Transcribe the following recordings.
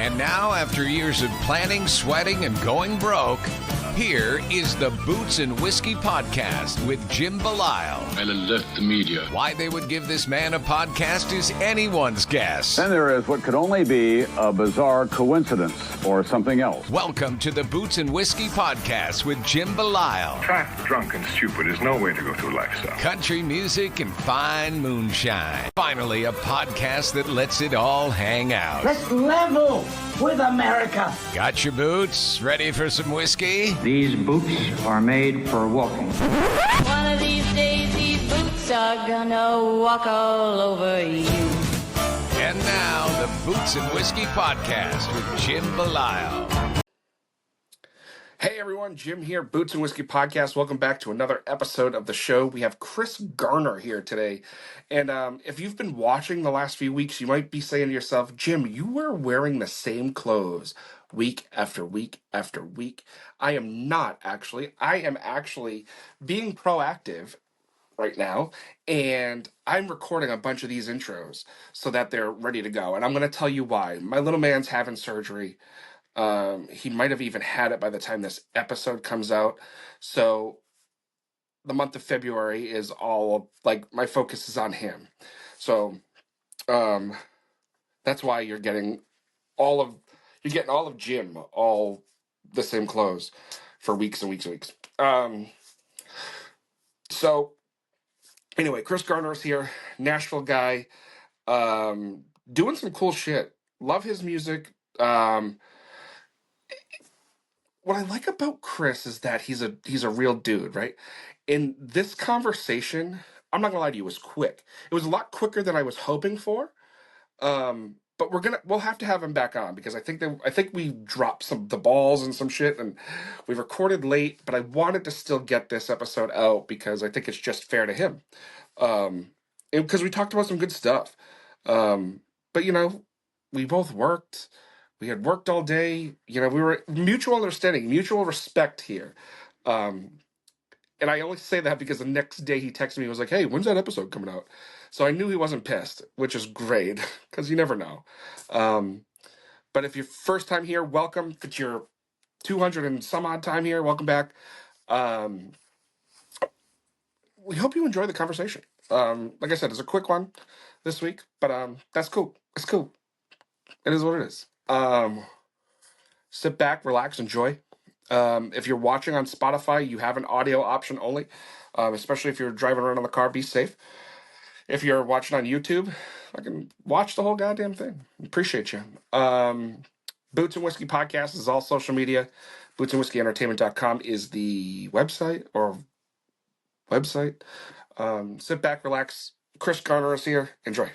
And now, after years of planning, sweating, and going broke, here is the Boots and Whiskey Podcast with Jim Belisle. I'll alert the media. Why they would give this man a podcast is anyone's guess. Then there is what could only be a bizarre coincidence or something else. Welcome to the Boots and Whiskey Podcast with Jim Belisle. Fat, drunk, and stupid is no way to go through life, sir. Country music and fine moonshine. Finally, a podcast that lets it all hang out. Let's level with America. Got your boots? Ready for some whiskey? These boots are made for walking. One of these days, these boots are gonna walk all over you. And now, the Boots and Whiskey Podcast with Jim Belisle. Hey everyone, Jim here, Boots and Whiskey Podcast. Welcome back to another episode of the show. We have Chris Garner here today. And if you've been watching the last few weeks, you might be saying to yourself, Jim, you were wearing the same clothes week after week after week. I am not actually. I am actually being proactive right now, and I'm recording a bunch of these intros so that they're ready to go. And I'm going to tell you why. My little man's having surgery. He might have even had it by the time this episode comes out. So the month of February is all like my focus is on him. So that's why you're getting all of Jim, all the same clothes for weeks and weeks and weeks. So anyway, Chris Garner is here, Nashville guy, doing some cool shit. Love his music. What I like about Chris is that he's a real dude, right? In this conversation, I'm not gonna lie to you, it was quick. It was a lot quicker than I was hoping for. But we'll have to have him back on because I think we dropped the balls and some shit, and we recorded late. But I wanted to still get this episode out because I think it's just fair to him, because we talked about some good stuff. But we both worked. We had worked all day. We were mutual understanding, mutual respect here. And I only say that because the next day he texted me and was like, hey, when's that episode coming out? So I knew he wasn't pissed, which is great because you never know. But if you're first time here, welcome. If it's your 200 and some odd time here, welcome back. We hope you enjoy the conversation. Like I said, it's a quick one this week, but that's cool. It's cool. It is what it is. Sit back, relax, enjoy. If you're watching on Spotify, you have an audio option only, especially if you're driving around in the car, be safe. If you're watching on YouTube, I can watch the whole goddamn thing. Appreciate you. Boots and Whiskey Podcast is all social media. bootsandwhiskyentertainment.com is the website. Sit back, relax. Chris Garner is here. Enjoy.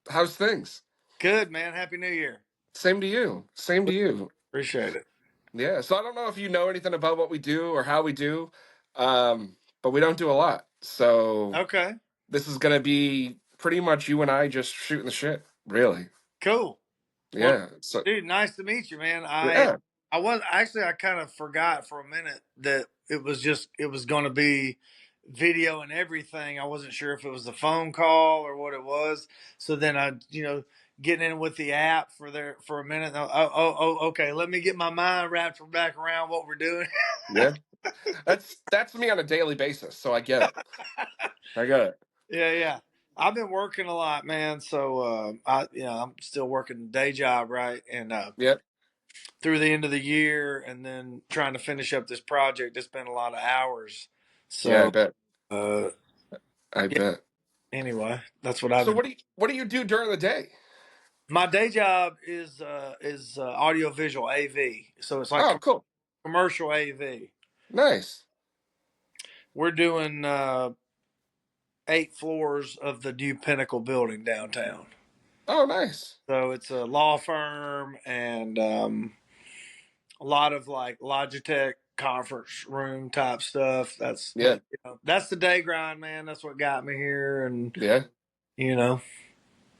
How's things? Good, man. Happy New Year. Same to you. Same to you. Appreciate it. Yeah, so I don't know if you know anything about what we do or how we do, but we don't do a lot. So Okay. This is going to be pretty much you and I just shooting the shit, really. Cool. Yeah. Well, So dude, nice to meet you, man. yeah. I kind of forgot for a minute that it was going to be video and everything. I wasn't sure if it was a phone call or what it was. So then I, getting in with the app for a minute. Okay. Let me get my mind wrapped back around what we're doing. Yeah. That's me on a daily basis, so I get it. I get it. Yeah. I've been working a lot, man. So I'm still working a day job, right? And Yep. through the end of the year, and then trying to finish up this project, it's been a lot of hours. So Yeah, I bet. I yeah. bet. Anyway, that's what I've. So what do you do during the day? My day job is audio visual AV. So it's like Cool. commercial AV. Nice. We're doing 8 floors of the new Pinnacle building downtown. Oh, nice. So it's a law firm and a lot of like Logitech conference room type stuff. That's that's the day grind, man. That's what got me here, and yeah.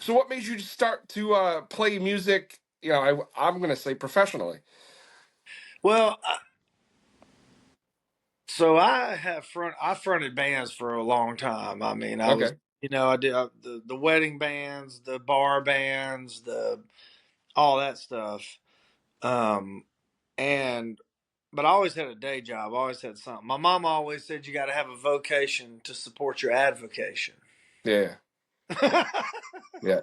So what made you start to play music? I'm gonna say professionally. Well, so I fronted bands for a long time. I mean, I was I did the wedding bands, the bar bands, all that stuff. Um, and but I always had a day job. I always had something. My mom always said you got to have a vocation to support your avocation. Yeah. Yeah.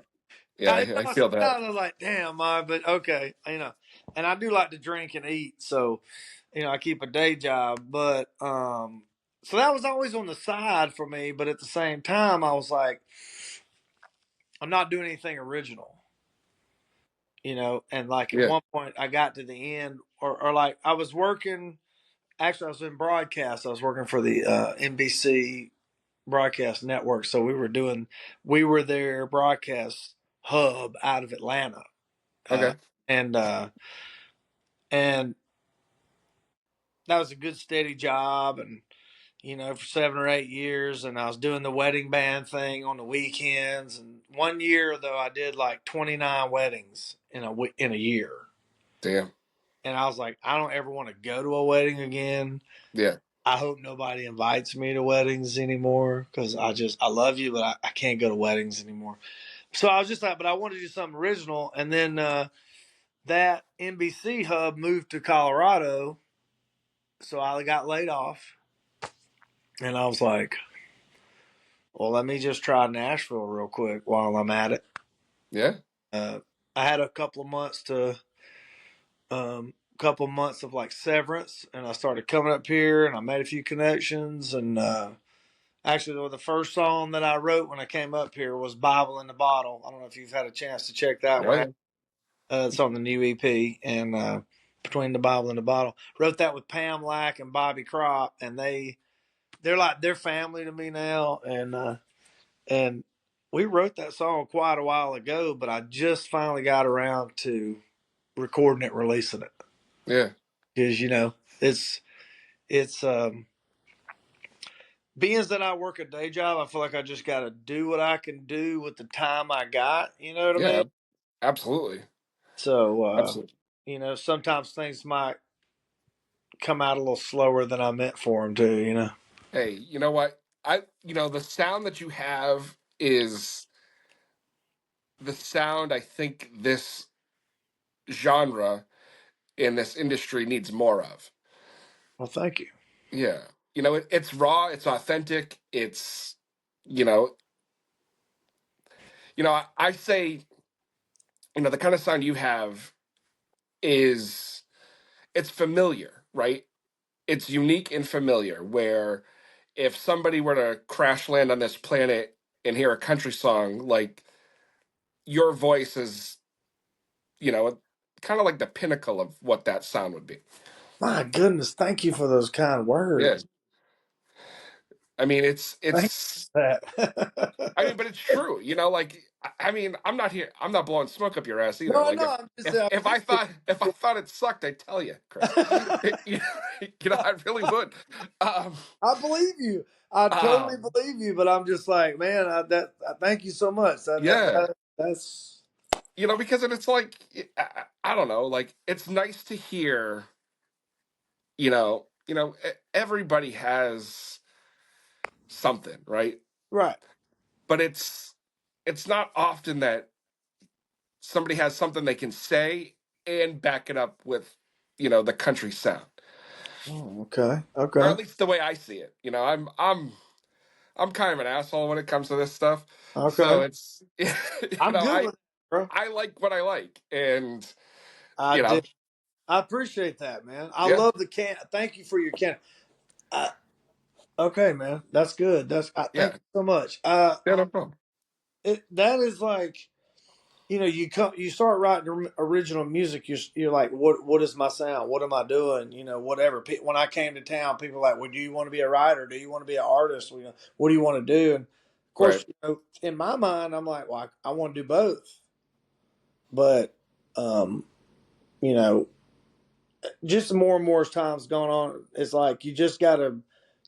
Yeah. I I know feel that. sometimes I was like, damn, but okay, and I do like to drink and eat, so I keep a day job, but so that was always on the side for me. But at the same time, I was like, I'm not doing anything original, and like at Yeah. one point I got to the end, or like I was working. Actually, I was in broadcast. I was working for the NBC broadcast network, so we were their broadcast hub out of Atlanta, uh, Okay. and and that was a good steady job, and for 7 or 8 years, and I was doing the wedding band thing on the weekends. And one year though, I did like 29 weddings in a year, Damn. and I was like, I don't ever want to go to a wedding again. Yeah. I hope nobody invites me to weddings anymore because I love you, but I can't go to weddings anymore. So I was just like, but I want to do something original. And then that NBC hub moved to Colorado, so I got laid off, and I was like, well, let me just try Nashville real quick while I'm at it. Yeah. I had a couple months of like severance, and I started coming up here, and I made a few connections. And actually, the first song that I wrote when I came up here was "Bible in the Bottle." I don't know if you've had a chance to check that Oh, one out. yeah. It's on the new EP, and "Between the Bible and the Bottle." Wrote that with Pam Lack and Bobby Crop, and they're family to me now, and we wrote that song quite a while ago, but I just finally got around to recording it, releasing it, Yeah. because it's being that I work a day job, I feel like I just got to do what I can do with the time I got. You know what I Yeah. mean? Absolutely. So Absolutely. sometimes things might come out a little slower than I meant for them to. Hey, you know what? The sound that you have is the sound I think this genre in this industry needs more of. Well, thank you. Yeah. It's raw, it's authentic, it's, you know, I say, the kind of sound you have is, it's familiar, right? It's unique and familiar, where if somebody were to crash land on this planet and hear a country song, like, your voice is, you know, kind of like the pinnacle of what that sound would be. My goodness, thank you for those kind Yeah. words. I mean, Thank it's you for that. I mean, but it's true, like, I mean, I'm not blowing smoke up your ass either. No, Like, no, I'm just if I if I appreciate thought if I thought it sucked, I'd tell you, Chris. it. I really would. Um, I believe you. I totally um, believe you. But I'm just like, man, I thank you so much. yeah, That's because it's like, I don't know, like, it's nice to hear. Everybody has something, right? right. But it's not often that somebody has something they can say and back it up with, the country sound, Oh, okay. or Okay. at least the way I see it. I'm kind of an asshole when it comes to this stuff, so Okay. it's I'm good I with it, bro. I like what I like, and I you know, did. I appreciate that, man. I yeah, love the can. Thank you for your can. Uh, okay, man. That's good. Thank yeah, you so much. yeah, no problem. That is like, you start writing original music. You're like, what is my sound? What am I doing? Whatever. When I came to town, people were like, well, do you want to be a writer? Do you want to be an artist? What do you want to do? And of Right. course, in my mind, I'm like, well, I want to do both. But, um, you know, just more and more as time's gone on, it's like you just got to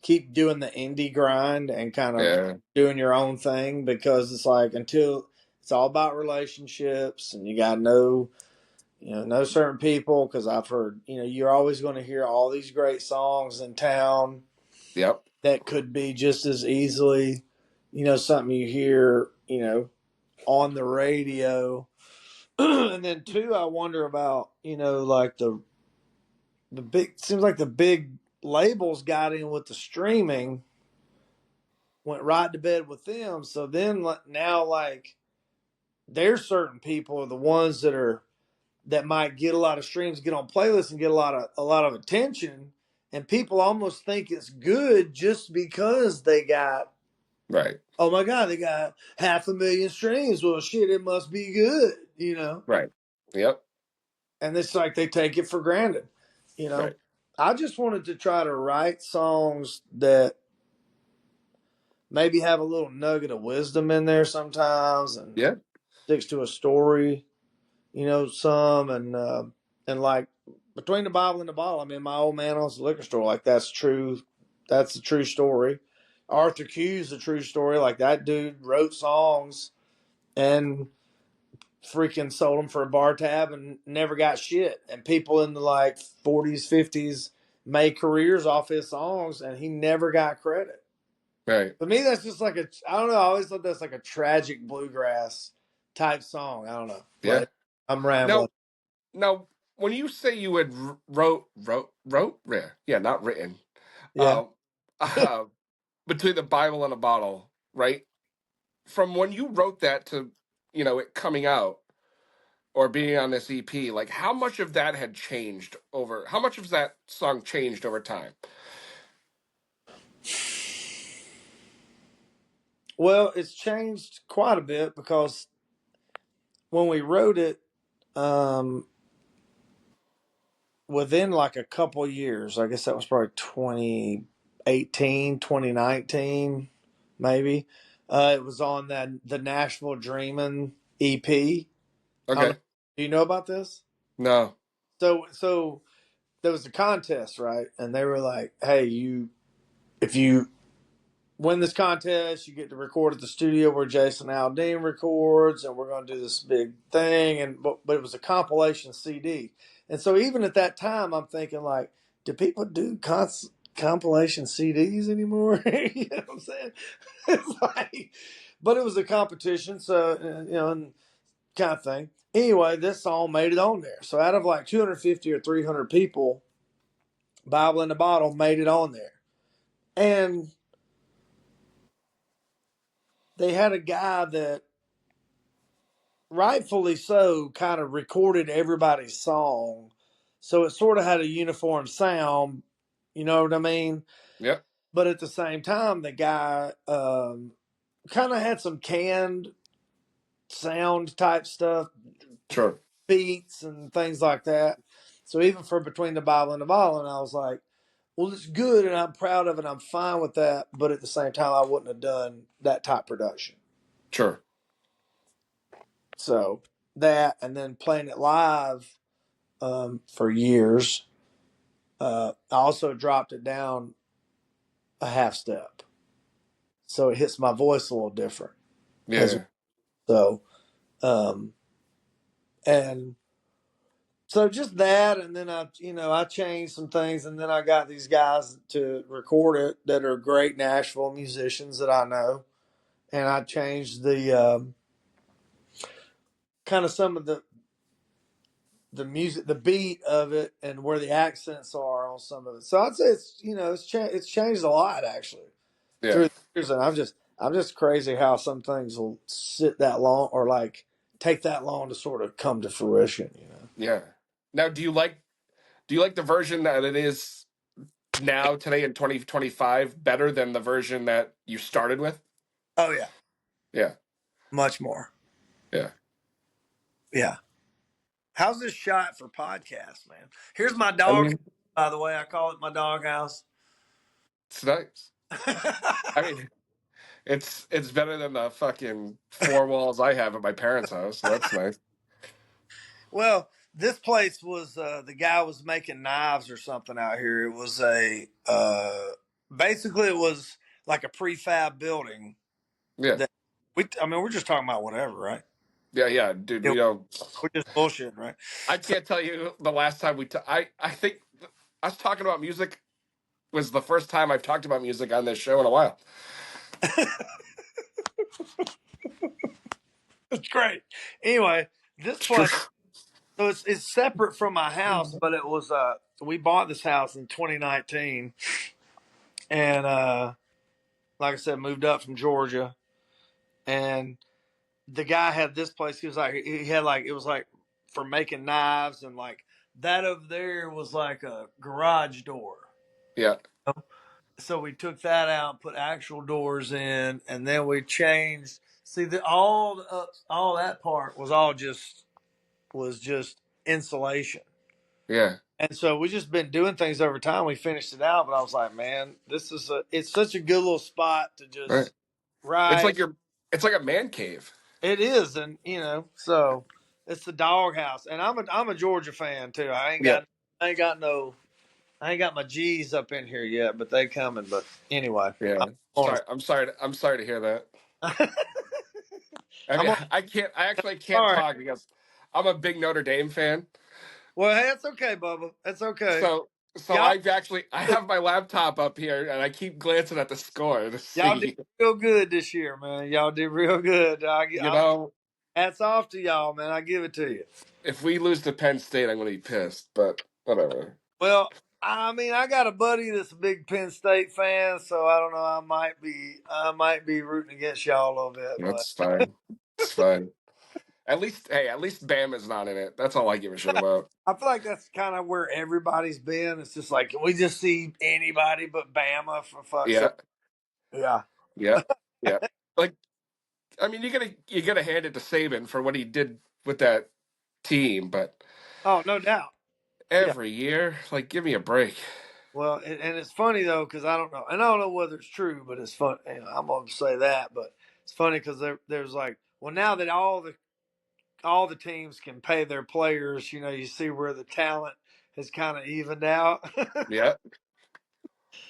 keep doing the indie grind and kind of Yeah. doing your own thing, because it's like, until it's all about relationships, and you got to know certain people, because I've heard, you're always going to hear all these great songs in town Yep. that could be just as easily, something you hear, on the radio. And then two, I wonder about, like the big, seems like the big labels got in with the streaming, went right to bed with them. So then now, like, there's certain people are the ones that might get a lot of streams, get on playlists, and get a lot of attention, and people almost think it's good just because they got, Right. oh my god, they got 500,000 streams. Well, shit, it must be good. Right. Yep. And it's like they take it for granted. You know, Right. I just wanted to try to write songs that maybe have a little nugget of wisdom in there sometimes, and Yeah. sticks to a story. Some and like between the Bible and the bottle. I mean, my old man owns a liquor store. Like that's true. That's a true story. Arthur Q's a true story. Like that dude wrote songs and freaking sold them for a bar tab and never got shit. And people in the like 40s, 50s made careers off his songs, and he never got credit. Right. To me, that's just like I don't know. I always thought that's like a tragic bluegrass type song. I don't know, Yeah. but I'm rambling. Now, when you say you had wrote, yeah, not written, Yeah. um, uh, between the Bible and a bottle, right? From when you wrote that to, it coming out or being on this EP, like how much of that had changed how much of that song changed over time? Well, it's changed quite a bit because when we wrote it, um, within like a couple years, I guess that was probably 2018, 2019, maybe. It was on the Nashville Dreamin' EP. I don't know. Okay. Do you know about this? No. So there was a contest, right? And they were like, "Hey, if you win this contest, you get to record at the studio where Jason Aldean records, and we're going to do this big thing." And but it was a compilation CD, and so even at that time, I'm thinking like, do people do compilation CDs anymore? You know what I'm saying? It's like, but it was a competition, so and kind of thing. Anyway, this song made it on there. So out of like 250 or 300 people, Bible in the Bottle made it on there, and they had a guy that rightfully so kind of recorded everybody's song, so it sort of had a uniform sound, you know what I mean? Yep. But at the same time, the guy kind of had some canned sound type stuff, Sure. beats and things like that. So even for Between the Bible and the Bottle, and I was like, well, it's good and I'm proud of it, I'm fine with that, but at the same time, I wouldn't have done that type production. Sure. So that, and then playing it live for years. I also dropped it down a half step, so it hits my voice a little different. Yeah. So, and so just that, and then I changed some things, and then I got these guys to record it that are great Nashville musicians that I know, and I changed the kind of some of the music, the beat of it, and where the accents are on some of it. So I'd say it's changed a lot actually Yeah. through the years, and I'm just crazy how some things will sit that long or like take that long to sort of come to fruition. Yeah. Now, do you like the version that it is now today in 2025 better than the version that you started with? Oh yeah, Yeah. much more. Yeah. Yeah. How's this shot for podcast, man? Here's my I dog. mean, By the way, I call it my dog house. it's nice. I mean, it's better than the fucking four walls I have at my parents' house. So that's nice. Well, this place was the guy was making knives or something out here. It was basically it was like a prefab building Yeah. that I mean, we're just talking about whatever, right? Yeah. Yeah, dude. You know, we're just bullshitting, right? I So, can't tell you the last time I think us talking about music was the first time I've talked about music on this show in a while. It's great. Anyway, this It's true. place, so it's separate from my house, but it was we bought this house in 2019, and like I said, moved up from Georgia, and the guy had this place. He had like it was like for making knives, and like that over there was like a garage door. Yeah. So we took that out, put actual doors in, and then we changed. See, all that part was just insulation. Yeah. And so we just been doing things over time. We finished it out, but I was like, man, it's such a good little spot to Right. just It's ride. like it's like a man cave. It is, and so it's the doghouse. And I'm a Georgia fan too. Yeah. I ain't got my G's up in here yet, but they coming. But anyway, Yeah. I'm on Sorry. I'm sorry to hear that. a, I I'm mean, on, I actually can't all right. talk because I'm a big Notre Dame fan. Well, hey, that's okay, Bubba. That's okay. So Y'all I have my laptop up here and I keep glancing at the score to y'all did see, real good this year, man. Y'all did real good. you know, Hats off to y'all, man. I give it to you. if we lose to Penn State, I'm going to be pissed, but whatever. Well, I mean, I got a buddy that's a big Penn State fan, so I don't know. I might be rooting against y'all a little bit, but That's fine. It's fine. At least Bama's not in it. That's all I give a shit about. I feel like that's kind of where everybody's been. It's just like, can we just see anybody but Bama for fuck's Yeah. sake? Yeah. Yeah. Yeah. Like, I mean, you gotta hand it to Saban for what he did with that team, but Oh, no doubt. Yeah. every year, like, give me a break. Well, and it's funny though, because I don't know, and I don't know whether it's true, but it's fun. I'm gonna say that, but it's funny because there's like, well, now that all the teams can pay their players, you see where the talent has kind of evened out. Yeah,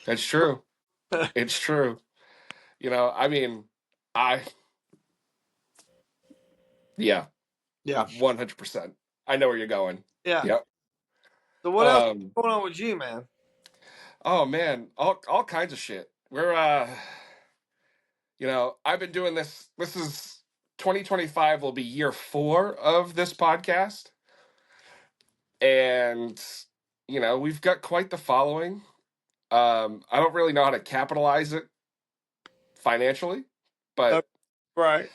that's true. It's true. I mean, I yeah, Yeah. 100%. I know where you're going. Yeah. Yep. So what else is Um. going on with you, man? Oh man, all kinds of shit. We're I've been doing this. This is 2025 will be year 4 of this podcast, and we've got quite the following. I don't really know how to capitalize it financially, but Right.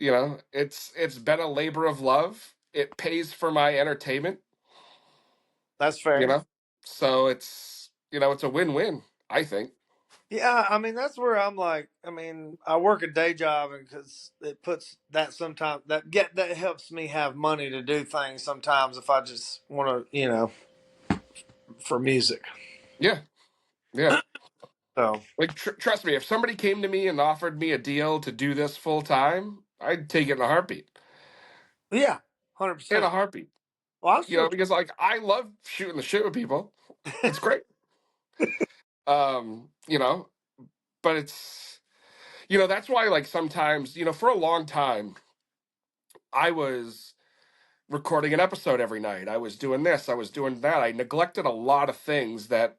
it's been a labor of love. It pays for my entertainment, That's you fair. know. So it's a win-win, I think. Yeah, I mean that's where I'm like, I mean, I work a day job, and because it puts that sometimes that helps me have money to do things sometimes if I just want to, for music. Yeah. Yeah. So Like trust me, if somebody came to me and offered me a deal to do this full time, I'd take it in a heartbeat. yeah, 100. In a percent hearteat. Well, I'm still. Because like I love shooting the shit with people. It's great. Um, you know, but it's that's why like sometimes, for a long time I was recording an episode every night. I was doing this, I was doing that. I neglected a lot of things that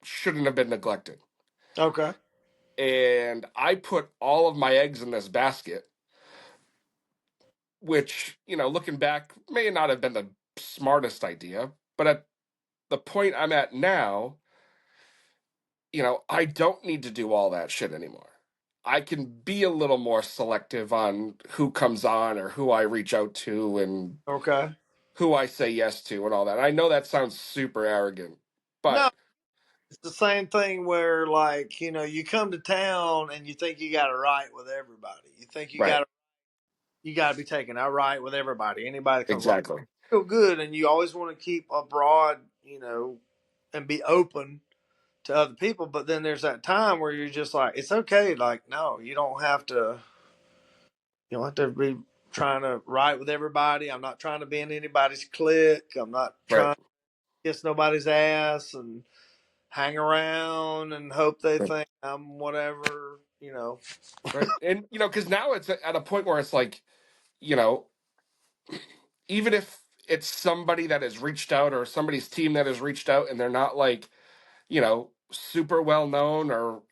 shouldn't have been neglected. Okay. And I put all of my eggs in this basket, which, looking back, may not have been the smartest idea. But at the point I'm at now, I don't need to do all that shit anymore. I can be a little more selective on who comes on or who I reach out to and Okay. who I say yes to and all that. I know that sounds super arrogant, No, but it's the same thing where like you come to town and you think you got it right with everybody. You think right, you got to be taken out right with everybody. Anybody that comes along, exactly. feel good, and you always want to keep a broad, and be open to other people. But then there's that time where you're just like, it's okay. Like, no, you don't have to. You don't have to be trying to write with everybody. I'm not trying to be in anybody's clique. I'm not Right, trying to kiss nobody's ass and hang around and hope they right, think I'm whatever. right. And, because now it's at a point where it's like, you know, even if it's somebody that has reached out or somebody's team that has reached out and they're not like, super well known or,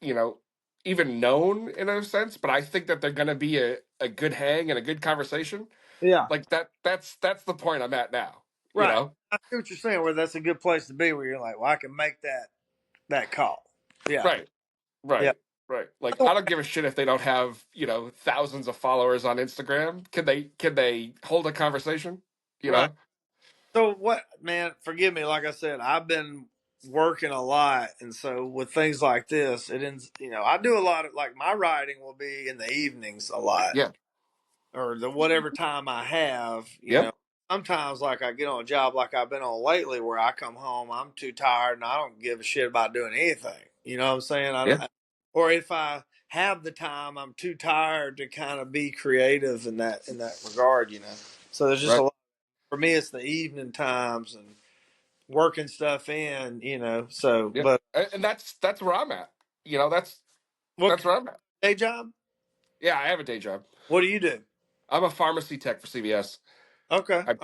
even known in a sense, but I think that they're going to be a good hang and a good conversation. Yeah. Like that's the point I'm at now. You Right. know? I see what you're saying. Where that's a good place to be. Where you're like, well, I can make that call. Yeah. Right. Yeah. Right. Right. Like I don't give a shit if they don't have, thousands of followers on Instagram. Can they hold a conversation? You Right. know? So what, man? Forgive me. Like I said, I've been working a lot, and so with things like this, it ends. I do a lot of like my writing will be in the evenings a lot, Yeah. or the whatever time I have. Yep. Sometimes like I get on a job like I've been on lately, where I come home, I'm too tired, and I don't give a shit about doing anything. You know what I'm saying? Yeah. Or if I have the time, I'm too tired to kind of be creative in that regard. So there's just a Right. lot. For me, it's the evening times and working stuff in. So Yeah. but And that's where I'm at. You know, that's what that's where I'm at. day job? Yeah, I have a day job. What do you do? I'm a pharmacy tech for CVS. Okay. I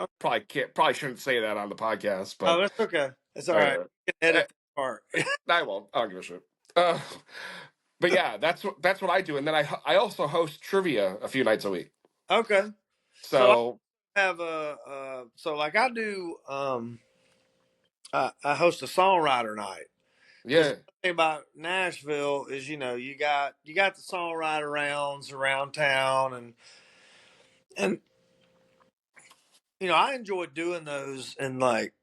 probably shouldn't say that on the podcast, Oh, but that's okay. It's all right. uh, You can uh, edit that part. I won't. I don't give a shit. Uh, but yeah, that's what I do, and then I also host trivia a few nights a week. Okay. So I So have so like I do I host a songwriter night because the yeah, thing about Nashville is you got the songwriter rounds around town and I enjoy doing those and like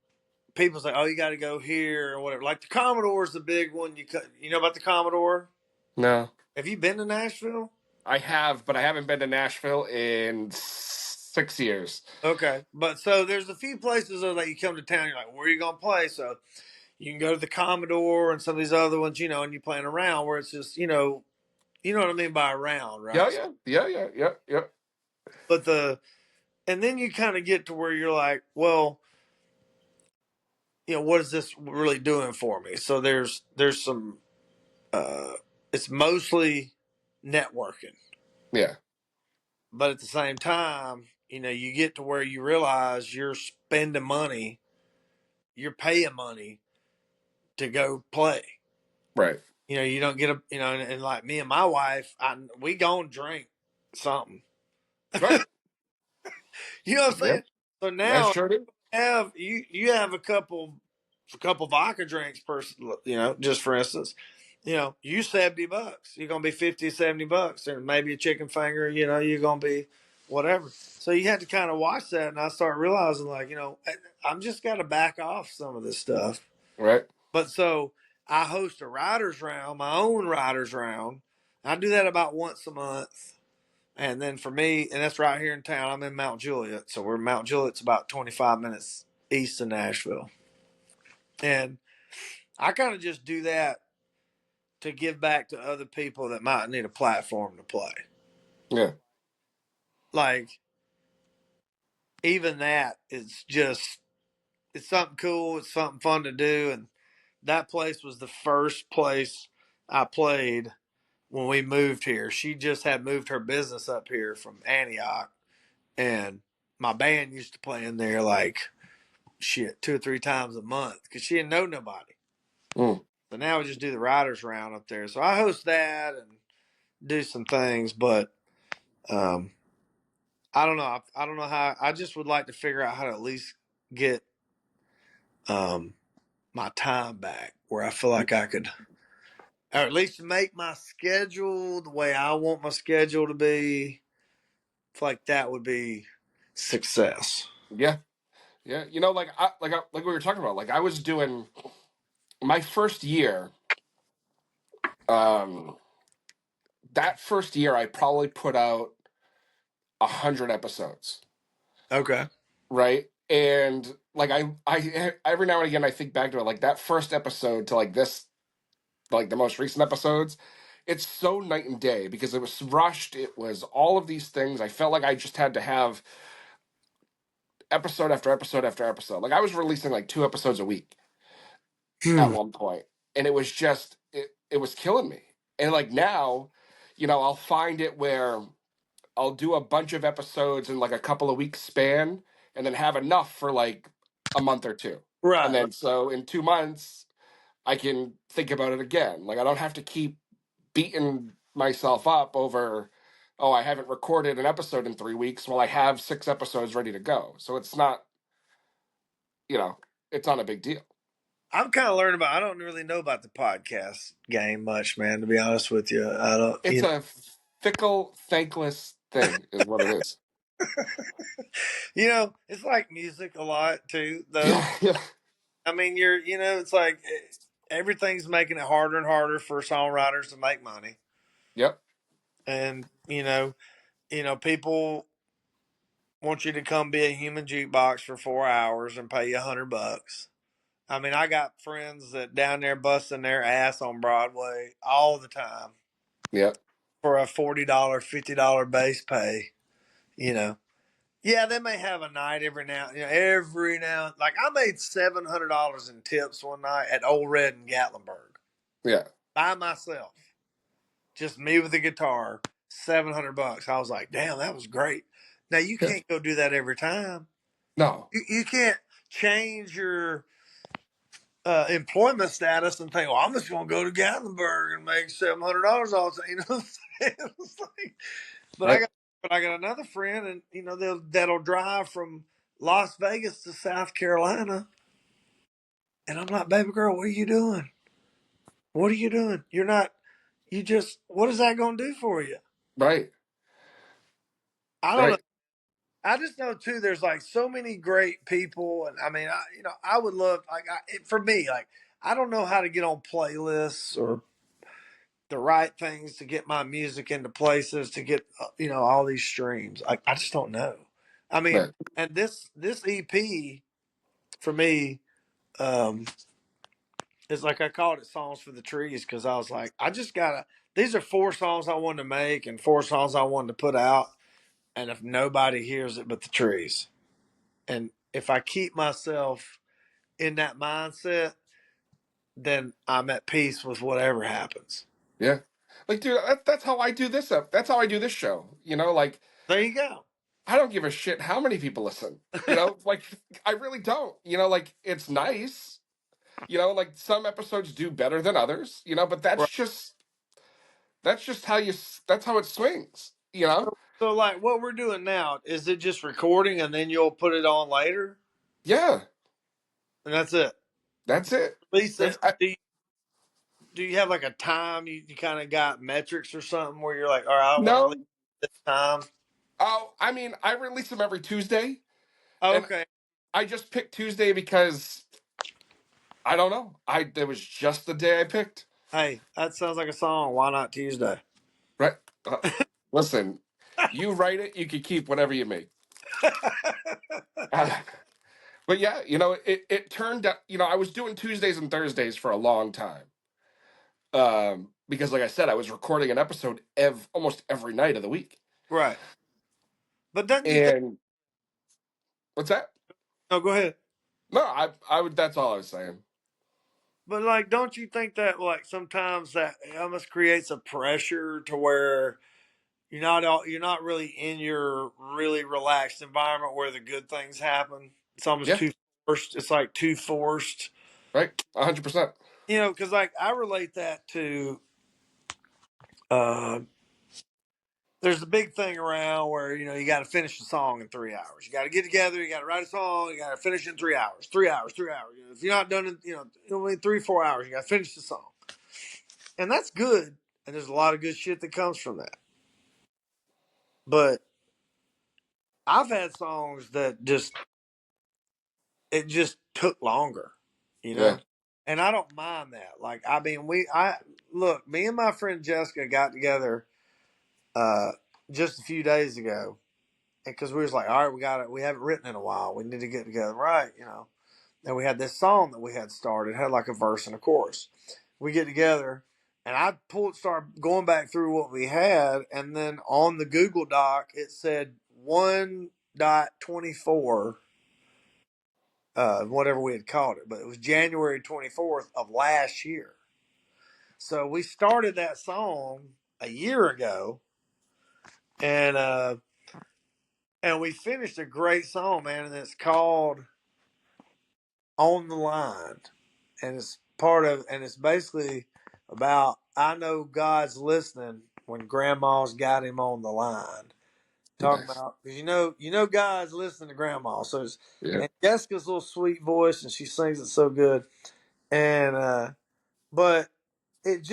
people say, oh, you got to go here or whatever. Like the Commodore's the big one. You know about the Commodore? no, Have you been to Nashville? I have, but I haven't been to Nashville in 6 years. Okay, but so there's a few places though that you come to town. You're like, where are you gonna play? So you can go to the Commodore and some of these other ones, and you're playing around where it's just, you know what I mean by around, Yeah, right? yeah, yeah, yeah, yeah, yeah. But and then you kind of get to where you're like, well, what is this really doing for me? So there's some, uh, it's mostly networking, Yeah, but at the same time, you get to where you realize you're spending money, you're paying money to go play. right, You don't get and like me and my wife, we gonna drink something. right. You know what I'm saying? Yep, So that's now true. you have a couple vodka drinks per, just for instance, you $70. You're gonna be 50, $70, and maybe a chicken finger. You're gonna be whatever. So you have to kind of watch that, and I start realizing like I'm just got to back off some of this stuff. Right. But so I host a writers round, my own writers round. I do that about once a month. And then for me, and that's right here in town, I'm in Mount Juliet. So we're in Mount Juliet. It's about 25 minutes east of Nashville. And I kind of just do that to give back to other people that might need a platform to play. Yeah, Like, even that is just, it's something cool. It's something fun to do. And that place was the first place I played when we moved here. She just had moved her business up here from Antioch. And my band used to play in there like shit 2 or 3 times a month because she didn't know nobody. mm. So now we just do the writers round up there. So I host that and do some things, but um, I don't know. I don't know how. I just would like to figure out how to at least get um, my time back where I feel like I could, or at least make my schedule the way I want my schedule to be. I feel like that would be success. Yeah, yeah. Like we were talking about. Like I was doing my first year. Um, that first year, I probably put out 100 episodes. Okay. Right. And like I every now and again I think back to it, like that first episode to like this, like the most recent episodes, it's so night and day because it was rushed. It was all of these things. I felt like I just had to have episode after episode after episode. Like I was releasing like 2 episodes a week at Hmm. one point, and it was just it was killing me. And like now, I'll find it where I'll do a bunch of episodes in like a couple of weeks span and then have enough for like a month or two. And Right. then so in 2 months I can think about it again. Like I don't have to keep beating myself up over, oh, I haven't recorded an episode in 3 weeks. Well, I have 6 episodes ready to go. So it's not, it's not a big deal. I'm kind of learning about. I don't really know about the podcast game much, man. To be honest with you, I don't. It's a fickle, thankless thing, is what it is. It's like music a lot too, though. Yeah, yeah, I mean, it's like everything's making it harder and harder for songwriters to make money, yep, and people want you to come be a human jukebox for 4 hours and pay you $100. I mean, I got friends that down there busting their ass on Broadway all the time yep, for a $40, $50 base pay. Yeah, they may have a night every now. Like I made $700 in tips one night at Old Red in Gatlinburg yeah, by myself, just me with the guitar. $700. I was like, damn, that was great. Now you yeah. can't go do that every time. No, You can't change your employment status and think, well, I'm just going to go to Gatlinburg and make $700 all the time. You know what I'm saying? It's like, but right, I got another friend, and that'll drive from Las Vegas to South Carolina, and I'm like, baby girl, what are you doing? What are you doing? You're not. You just. What is that going to do for you? right, I don't know. right. I just know too. There's like so many great people, and I mean, I would love for me, like I don't know how to get on playlists or the right things to get my music into places to get all these streams. I just don't know. I mean, Right. and this EP for me is like I called it "Songs for the Trees" because I was like, I just gotta. These are 4 songs I wanted to make and 4 songs I wanted to put out, and if nobody hears it but the trees, and if I keep myself in that mindset, then I'm at peace with whatever happens. Yeah. Like, dude, that's how I do this up. That's how I do this show. Like, There you go. I don't give a shit how many people listen. Like I really don't. Like it's nice. Like some episodes do better than others. But Right. that's just that's how it swings. So, like, what we're doing now, is it just recording and then you'll put it on later? Yeah, And that's it. that's it. Lisa, That's I, do you have like a time you kind of got metrics or something where you're like, all right, I want to release no. this time? Oh, I mean, I release them every Tuesday, and Okay. I just picked Tuesday because I don't know. It was just the day I picked. Hey, that sounds like a song. Why not Tuesday? Right. Listen, you write it, you can keep whatever you make. But yeah, it turned out, I was doing Tuesdays and Thursdays for a long time. Because like I said, I was recording an episode almost every night of the week. Right. But doesn't you think, And what's that? no, go ahead. No, I would, that's all I was saying. But like, don't you think that like sometimes that almost creates a pressure to where you're not really in your really relaxed environment where the good things happen. It's almost Yeah, too forced. It's like too forced. right. 100%. Because like I relate that to uh there's a big thing around where you got to finish a song in 3 hours. You got to get together. You got to write a song. You got to finish it in 3 hours. 3 hours. 3 hours. If you're not done in only 3 4 hours, you got to finish the song, and that's good. And there's a lot of good shit that comes from that. But I've had songs that it just took longer, you Yeah. know? And I don't mind that. Like, I mean, look, me and my friend Jessica got together uh, just a few days ago. And because we was like, all right, we haven't written in a while. We need to get together. Right. And we had this song that we had started, it had like a verse and a chorus. We get together and started going back through what we had. And then on the Google Doc, it said 1.24 whatever we had called it, but it was January 24th of last year. So we started that song a year ago, and we finished a great song, man, and it's called "On the Line," and it's basically about I know God's listening when Grandma's got him on the line. Talking Nice. about because God's listening to Grandma. So Yeah. and Jessica's little sweet voice and she sings it so good. And but it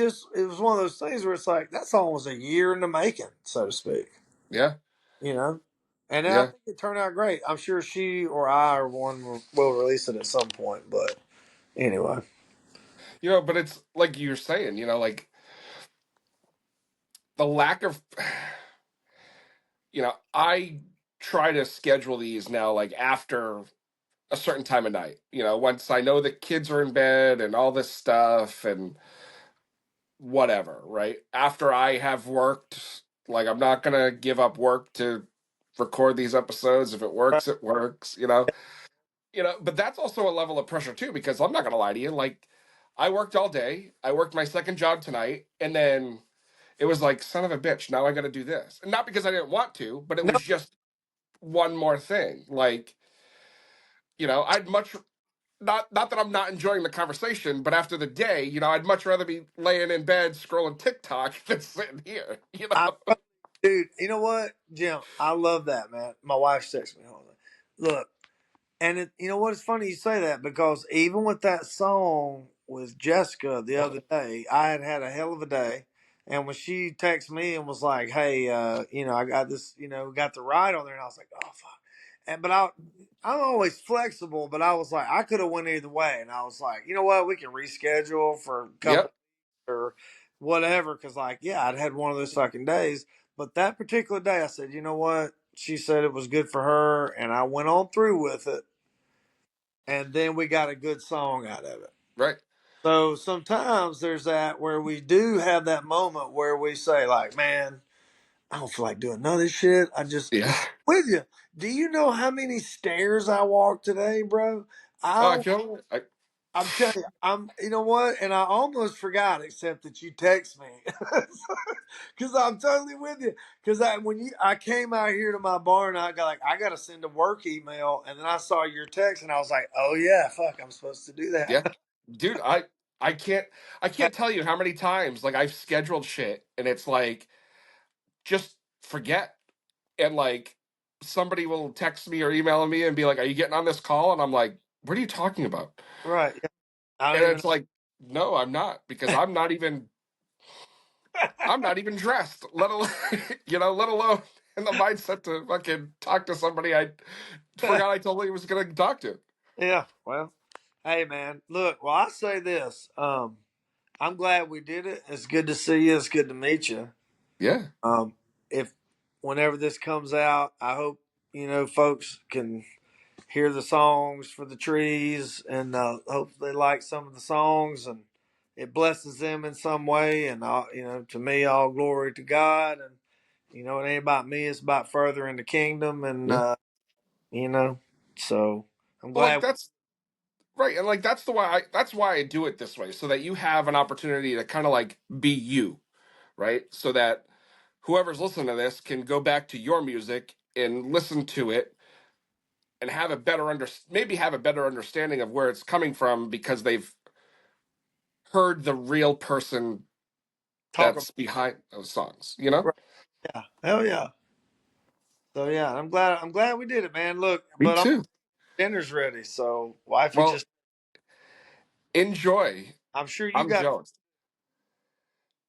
was one of those things where it's like that song was a year in the making, so to speak. Yeah. You know, and I Yeah. think it turned out great. I'm sure she or I or one will release it at some point. But anyway, But it's like you're saying, like the lack of, I try to schedule these now, like after a certain time of night, once I know the kids are in bed and all this stuff and whatever, right? After I have worked, like I'm not going to give up work to record these episodes. If it works, it works. But that's also a level of pressure too, because I'm not going to lie to you. Like I worked all day. I worked my second job tonight and then it was like, son of a bitch, now I got to do this. And not because I didn't want to, but it no, was just one more thing. Like, I'd much not that I'm not enjoying the conversation, but after the day, I'd much rather be laying in bed scrolling TikTok than sitting here, I dude, you know what, Jim? I love that, man. My wife texts me. Hold on. Look, and you know what? It's funny you say that because even with that song with Jessica the other day, I had had a hell of a day. And when she texted me and was like, "Hey, I got this, got the ride on there," and I was like, "Oh fuck!" And I'm always flexible, but I was like, I could have went either way, and I was like, you know what? We can reschedule for a couple Yep. or whatever. Because like, yeah, I'd had one of those fucking days, but that particular day, I said, you know what? She said it was good for her, and I went on through with it and then we got a good song out of it. Right. So sometimes there's that where we do have that moment where we say, like, man, I don't feel like doing none of this shit. Yeah. With you. Do you know how many stairs I walked today, bro? Oh, I I feel I'm telling you, you know what? And I almost forgot, except that you text me, because I'm totally with you. Because I came out here to my barn, I got I got to send a work email, and then I saw your text, and I was like, oh yeah, fuck, I'm supposed to do yeah. that. Dude, I can't tell you how many times like I've scheduled shit and it's like just forget and like somebody will text me or email me and be like, "Are you getting on this call?" And I'm like, "What are you talking about?" Right? Yeah. I And don't even. it's like, "No, I'm not because I'm not even dressed, let alone let alone in the mindset to fucking talk to somebody I forgot I totally was going to talk to." Yeah. Well, hey man, look. Well, I say this. I'm glad we did it. It's good to see you. It's good to meet you. Yeah. If whenever this comes out, I hope folks can hear the songs for the trees and hope they like some of the songs and it blesses them in some way. And to me, all glory to God. And it ain't about me; it's about furthering the kingdom. And Yeah. so I'm Well, like glad. that's right, and like that's why I do it this way, so that you have an opportunity to kind of like be you, right? So that whoever's listening to this can go back to your music and listen to it and have a maybe have a better understanding of where it's coming from because they've heard the real person Talk about that's behind those songs. right. Yeah, hell yeah. So yeah, I'm glad we did it, man. Look, Me but too. dinner's ready, so wifey Well, just. enjoy. I'm sure you I'm got. jealous.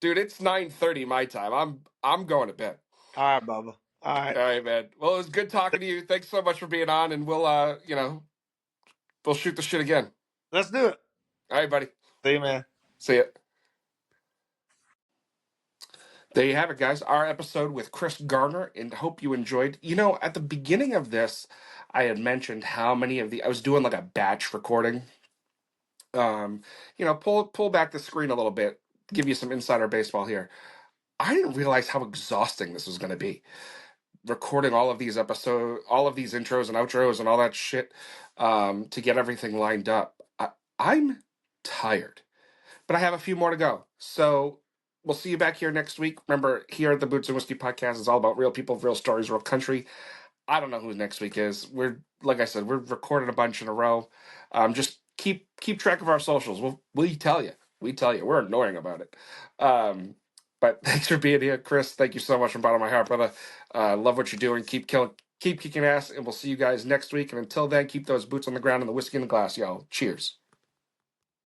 Dude, it's 9:30 my time. I'm going to bed. All right, Bubba. All right, All right, man. Well, it was good talking to you. Thanks so much for being on, and we'll shoot the shit again. let's do it. All right, buddy. See you, man. See ya. There you have it, guys. Our episode with Chris Garner, and hope you enjoyed. At the beginning of this, I had mentioned how many of I was doing like a batch recording. Pull back the screen a little bit, give you some insider baseball here. I didn't realize how exhausting this was going to be. Recording all of these all of these intros and outros and all that shit, to get everything lined up. I'm tired, but I have a few more to go. So we'll see you back here next week. Remember, here at the Boots and Whiskey Podcast is all about real people, real stories, real country. I don't know who next week is. Like I said, we're recording a bunch in a row. Just keep track of our socials. We'll tell you. We tell you, we're annoying about it. But thanks for being here, Chris. Thank you so much from the bottom of my heart, brother. Love what you're doing. Keep kicking ass, and we'll see you guys next week. And until then, keep those boots on the ground and the whiskey in the glass, y'all. Cheers.